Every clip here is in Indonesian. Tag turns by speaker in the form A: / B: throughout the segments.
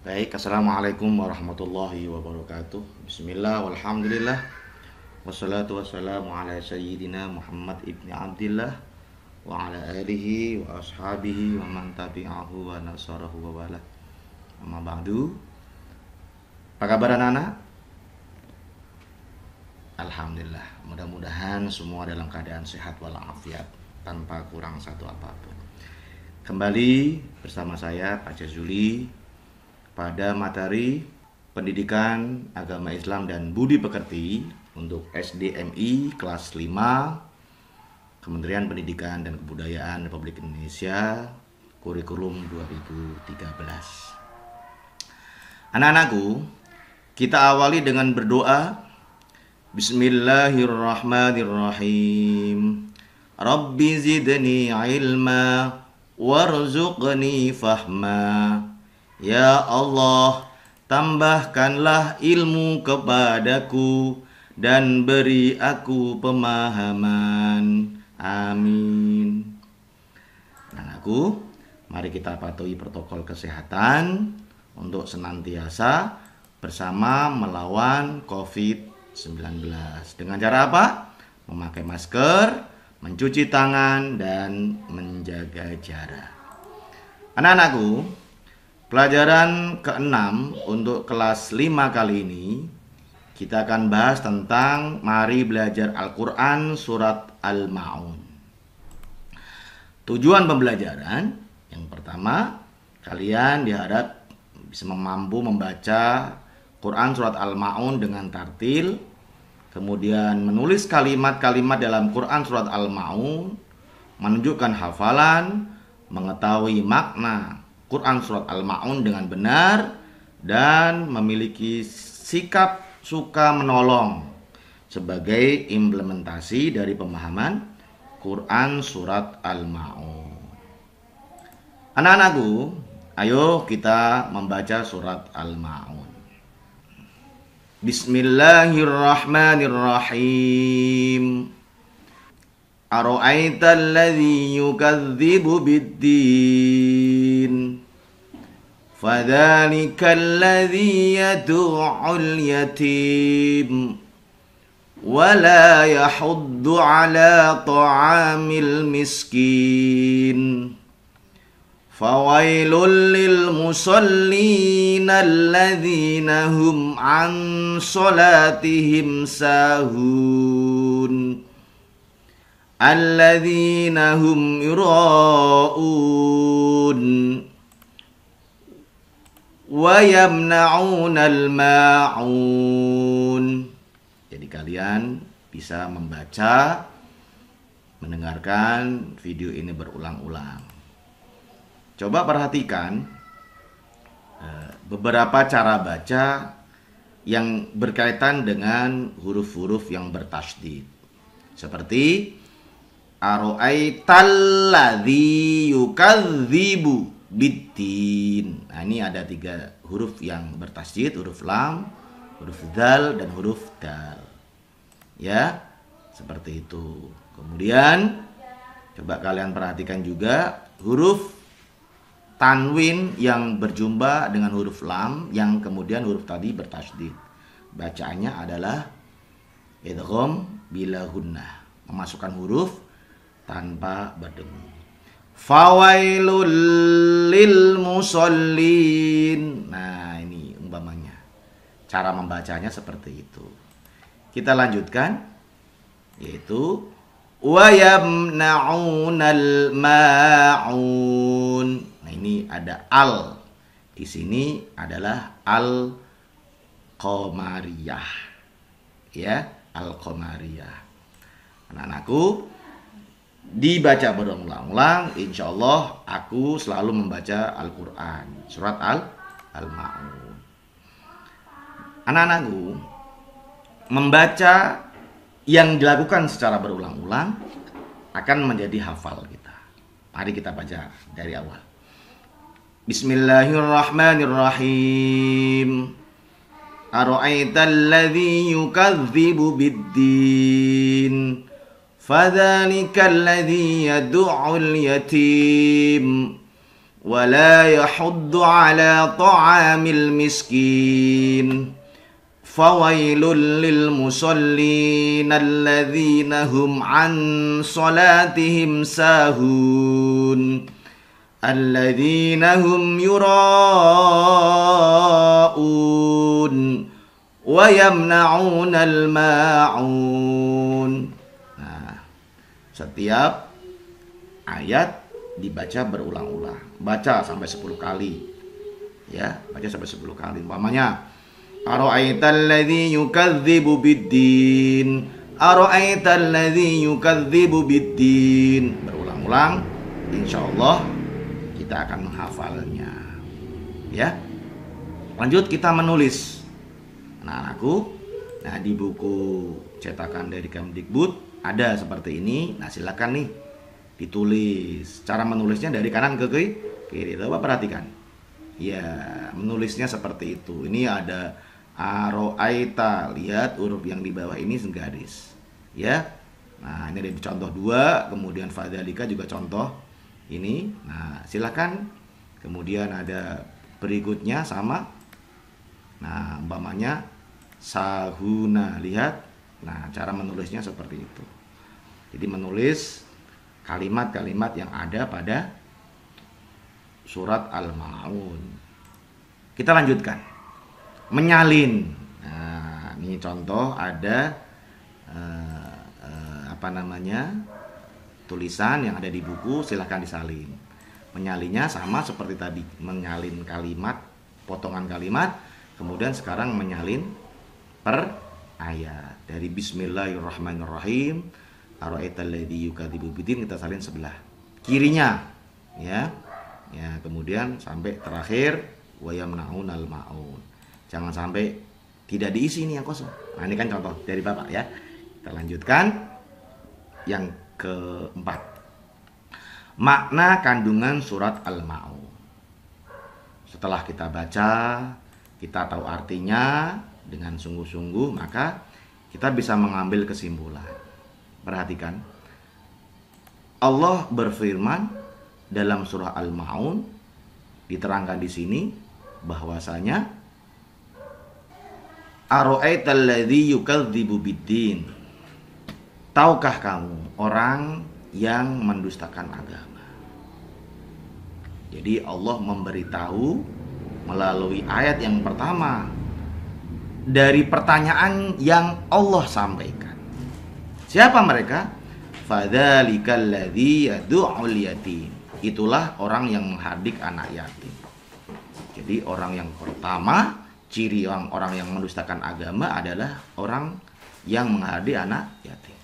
A: Baik, Assalamualaikum warahmatullahi wabarakatuh. Bismillah, walhamdulillah. Wassalatu wassalamu ala sayyidina Muhammad ibni Abdillah wa ala alihi wa ashabihi wa man tabi'ahu wa nasarahu wa wala. Amma ba'du. Apa kabar anak-anak? Alhamdulillah. Mudah-mudahan semua dalam keadaan sehat walafiat tanpa kurang satu apapun. Kembali bersama saya Pak Jazuli pada materi Pendidikan Agama Islam dan Budi Pekerti untuk SDMI kelas 5 Kementerian Pendidikan dan Kebudayaan Republik Indonesia kurikulum 2013. Anak-anakku, kita awali dengan berdoa. Bismillahirrahmanirrahim. Rabbi zidni ilma warzuqni fahma. Ya Allah, tambahkanlah ilmu kepadaku dan beri aku pemahaman. Amin. Anakku, mari kita patuhi protokol kesehatan untuk senantiasa bersama melawan COVID-19. Dengan cara apa? Memakai masker, mencuci tangan, dan menjaga jarak. Anak-anakku, pelajaran ke-6 untuk kelas 5 kali ini kita akan bahas tentang mari belajar Al-Quran surat Al-Ma'un. Tujuan pembelajaran yang pertama, kalian diharap bisa mampu membaca Quran surat Al-Ma'un dengan tartil, kemudian menulis kalimat-kalimat dalam Quran surat Al-Ma'un, menunjukkan hafalan, mengetahui makna Quran surat Al-Ma'un dengan benar, dan memiliki sikap suka menolong sebagai implementasi dari pemahaman Quran surat Al-Ma'un. Anak-anakku, ayo kita membaca surat Al-Ma'un. Bismillahirrahmanirrahim. Ara'aital ladzi yukadzibu bid-din fadzalikal ladzi yad'ul yatim wa la yahuddu 'ala ta'amil miskin fawailul lil musallin alladzina hum 'an shalatihim sahun alladzina hum yura'un wa yamna'unal ma'un. Jadi kalian bisa membaca, mendengarkan video ini berulang-ulang. Coba perhatikan beberapa cara baca yang berkaitan dengan huruf-huruf yang bertasydid. Seperti Aro'aital ladzi yukadzibu biddin. Nah, ini ada 3 huruf yang bertasydid, huruf lam, huruf dzal, dan huruf dal. Ya, seperti itu. Kemudian coba kalian perhatikan juga huruf tanwin yang berjumpa dengan huruf lam, yang kemudian huruf tadi bertasydid. Bacaannya adalah idgham bila gunnah, memasukkan huruf tanpa berdengung. Fawailul lil musallin. Nah, ini umpamanya. Cara membacanya seperti itu. Kita lanjutkan, yaitu wa yamna'unal ma'un. Nah, ini ada al. Di sini adalah al-qamariyah. Ya, al-qamariyah. Anak-anakku, dibaca berulang-ulang, insya Allah aku selalu membaca Al-Quran surat Al-Ma'un. Anak-anakku, membaca yang dilakukan secara berulang-ulang akan menjadi hafal kita. Mari kita baca dari awal. Bismillahirrahmanirrahim. Ara'aital ladzi yukadzibu bid-din fadzalikal ladzi yad'ul yatim ولا يحض على طعام المسكين فويل للمصلين الذين هم عن صلاتهم ساهون الذين هم يراءون ويمنعون الماعون. Nah, setiap ayat dibaca berulang-ulang. Baca sampai 10 kali. Ya, baca sampai 10 kali. Umpamanya, ara'aital ladzi yukadzibu biddin. Ara'aital ladzi yukadzibu biddin. Berulang-ulang, insyaallah kita akan menghafalnya. Ya. Lanjut kita menulis. Anak-anakku, nah di buku cetakan dari Kemdikbud ada seperti ini. Nah, silakan nih ditulis. Cara menulisnya dari kanan ke kiri. Coba perhatikan. Ya, menulisnya seperti itu. Ini ada aro'aita. Lihat huruf yang di bawah ini segaris. Ya. Nah, ini ada contoh 2, kemudian fadzalika juga contoh ini. Nah, silakan. Kemudian ada berikutnya sama. Nah, umpamanya sahuna. Lihat. Nah, cara menulisnya seperti itu. Jadi menulis kalimat-kalimat yang ada pada surat Al-Ma'un. Kita lanjutkan. Menyalin. Nah, ini contoh ada tulisan yang ada di buku, silahkan disalin. Menyalinnya sama seperti tadi, menyalin kalimat, potongan kalimat, kemudian sekarang menyalin per ayat. Dari Bismillahirrahmanirrahim, ara'aital ladzi yukadzibu biddin, kita salin sebelah kirinya, ya. Ya, kemudian sampai terakhir wa yamna'unal ma'un. Jangan sampai tidak diisi ini yang kosong. Nah, ini kan contoh dari Bapak ya. Kita lanjutkan yang keempat. Makna kandungan surat Al-Ma'un. Setelah kita baca, kita tahu artinya dengan sungguh-sungguh, maka kita bisa mengambil kesimpulan. Perhatikan, Allah berfirman dalam surah Al-Ma'un, diterangkan di sini bahwasanya ara'aital ladzi yukadzibu biddin. Tahukah kamu orang yang mendustakan agama? Jadi Allah memberitahu melalui ayat yang pertama dari pertanyaan yang Allah sampaikan. Siapa mereka? Fadzalikal ladzi yad'ul yatim. Itulah orang yang menghardik anak yatim. Jadi orang yang pertama, ciri orang yang mendustakan agama adalah orang yang menghardik anak yatim.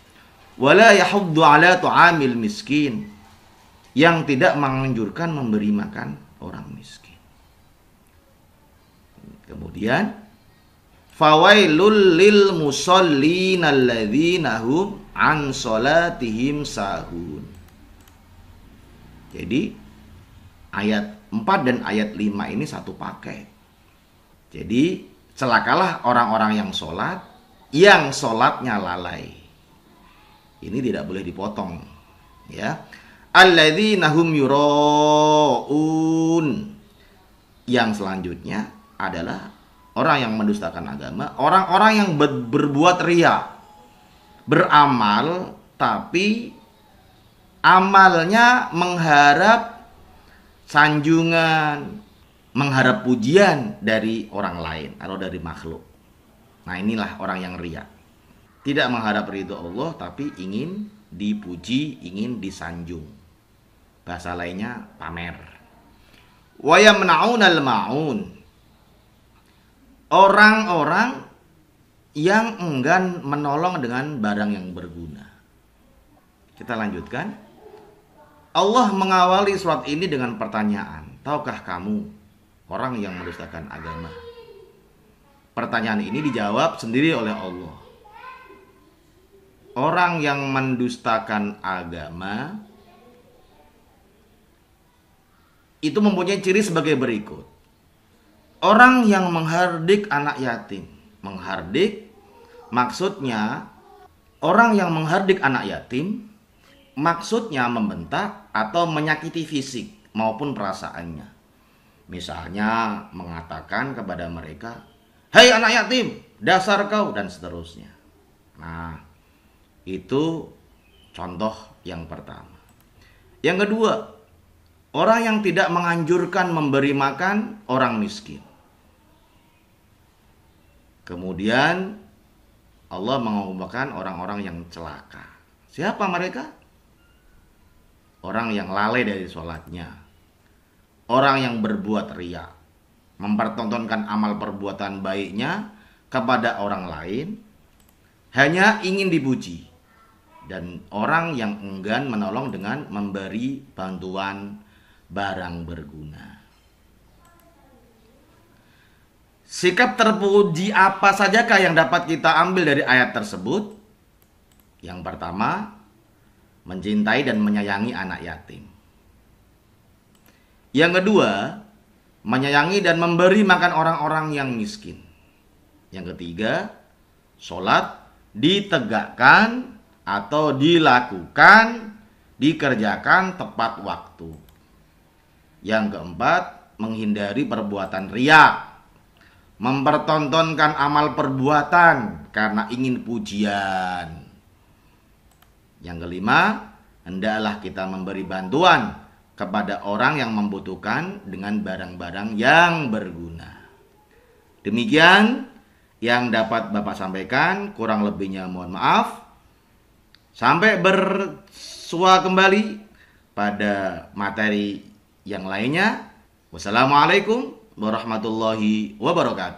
A: Wala yahuddu ala tu'amil miskin. Yang tidak menganjurkan memberi makan orang miskin. Kemudian fawailul lil musallin alladzina hum an salatihim sahun. Jadi ayat 4 dan ayat 5 ini satu paket. Jadi celakalah orang-orang yang sholatnya lalai. Ini tidak boleh dipotong, ya. Alladzina hum yuraun. Yang selanjutnya adalah orang yang mendustakan agama, orang-orang yang berbuat riya, beramal tapi amalnya mengharap sanjungan, mengharap pujian dari orang lain atau dari makhluk. Nah, inilah orang yang riya. Tidak mengharap ridho Allah tapi ingin dipuji, ingin disanjung. Bahasa lainnya pamer. Wa yamna'unal ma'un. Orang-orang yang enggan menolong dengan barang yang berguna. Kita lanjutkan. Allah mengawali surat ini dengan pertanyaan. Tahukah kamu orang yang mendustakan agama? Pertanyaan ini dijawab sendiri oleh Allah. Orang yang mendustakan agama itu mempunyai ciri sebagai berikut. Orang yang menghardik anak yatim. Menghardik maksudnya, orang yang menghardik anak yatim maksudnya membentak atau menyakiti fisik maupun perasaannya. Misalnya mengatakan kepada mereka, "Hei anak yatim, dasar kau," dan seterusnya. Nah, itu contoh yang pertama. Yang kedua, orang yang tidak menganjurkan memberi makan orang miskin. Kemudian Allah mengumpulkan orang-orang yang celaka. Siapa mereka? Orang yang lalai dari sholatnya, orang yang berbuat riya, mempertontonkan amal perbuatan baiknya kepada orang lain, hanya ingin dipuji, dan orang yang enggan menolong dengan memberi bantuan barang berguna. Sikap terpuji apa sajakah yang dapat kita ambil dari ayat tersebut? Yang pertama, mencintai dan menyayangi anak yatim. Yang kedua, menyayangi dan memberi makan orang-orang yang miskin. Yang ketiga, sholat ditegakkan atau dilakukan, dikerjakan tepat waktu. Yang keempat, menghindari perbuatan riya, mempertontonkan amal perbuatan karena ingin pujian. Yang kelima, hendaklah kita memberi bantuan kepada orang yang membutuhkan dengan barang-barang yang berguna. Demikian yang dapat Bapak sampaikan, kurang lebihnya mohon maaf. Sampai bersua kembali pada materi yang lainnya. Wassalamualaikum warahmatullahi wabarakatuh.